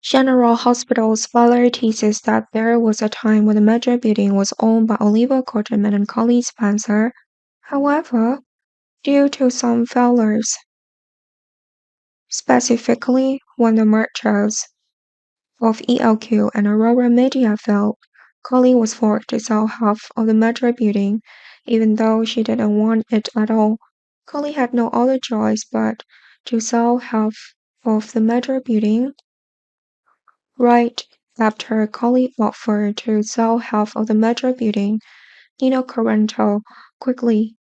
General Hospital's father teases that there was a time when the Metro building was owned by Oliver Cotterman and Colleen Spencer. However, due to some failures, specifically when the mergers of ELQ and Aurora Media failed, Colleen was forced to sell half of the Metro building, even though she didn't want it at all. Colleen had no other choice but to sell half of the Metro building. Right after Colleen offered to sell half of the Metro building, Nino Corrento quickly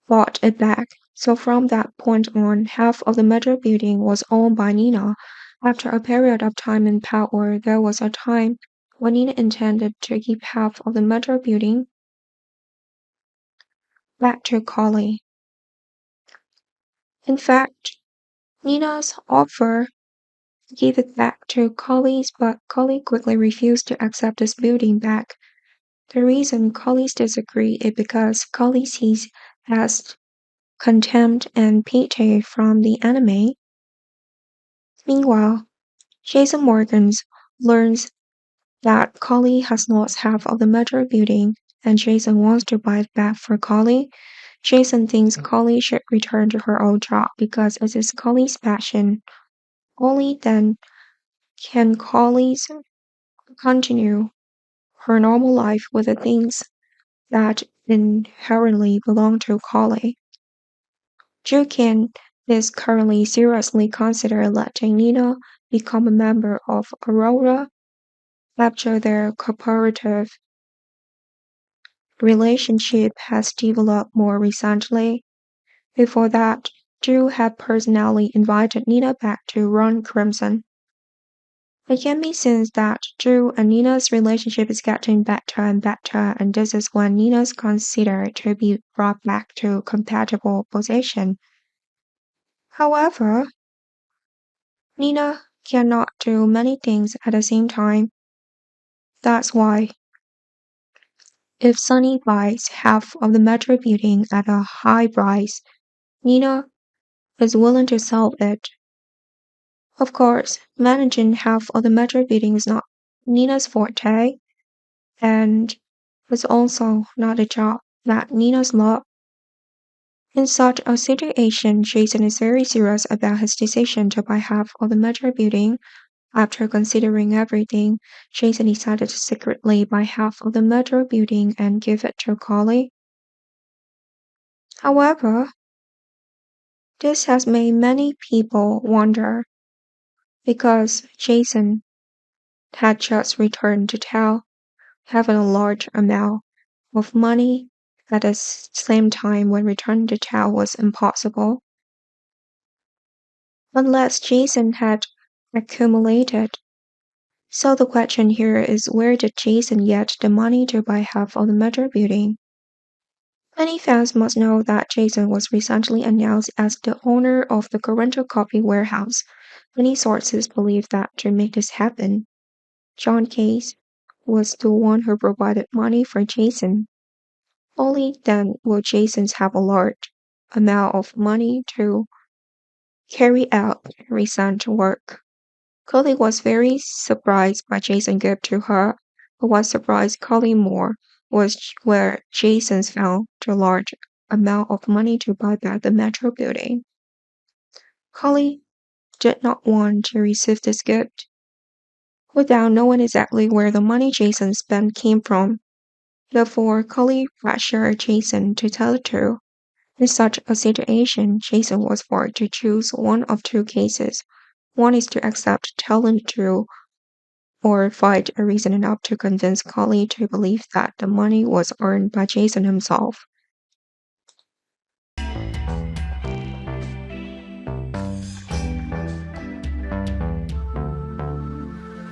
bought it back. So from that point on, half of the Metro building was owned by Nina. After a period of time in power, there was a time when Nina intended to give half of the Metro building back to Collie. In fact, Nina's offer gave it back to Collie, but Collie quickly refused to accept this building back. The reason Collies disagree is because Collie sees as contempt and pity from the enemy. Meanwhile, Jason Morgans learns that Collie has lost half of the Metro building and Jason wants to buy it back for Collie. Jason thinks Collie should return to her old job because it is Collie's passion. Only then can Collie continue her normal life with the things that inherently belong to Collie. Jukin is currently seriously considering letting Nina become a member of Aurora after their cooperative relationship has developed more recently. Before that, Drew had personally invited Nina back to run Crimson. It can be seen that Drew and Nina's relationship is getting better and better, and this is when Nina's considered to be brought back to compatible position. However, Nina cannot do many things at the same time. That's why, if Sunny buys half of the Metro building at a high price, Nina is willing to sell it. Of course, managing half of the Metro building is not Nina's forte, and it's also not a job that Nina's loves. In such a situation, Jason is very serious about his decision to buy half of the Metro building. After considering everything, Jason decided to secretly buy half of the Metro building and give it to Collie. However, this has made many people wonder because Jason had just returned to town, having a large amount of money at the same time when returning to town was impossible. Unless Jason had accumulated. So the question here is where did Jason get the money to buy half of the Metro building? Many fans must know that Jason was recently announced as the owner of the Corrento Coffee Warehouse. Many sources believe that to make this happen, John Case was the one who provided money for Jason. Only then will Jason have a large amount of money to carry out recent work. Collie was very surprised by Jason's gift to her, but what surprised Collie more was where Jason found the large amount of money to buy back the Metro building. Collie did not want to receive this gift without knowing exactly where the money Jason spent came from. Therefore, Collie pressured Jason to tell the truth. In such a situation, Jason was forced to choose one of two cases. One is to accept telling the truth or find a reason enough to convince Collie to believe that the money was earned by Jason himself.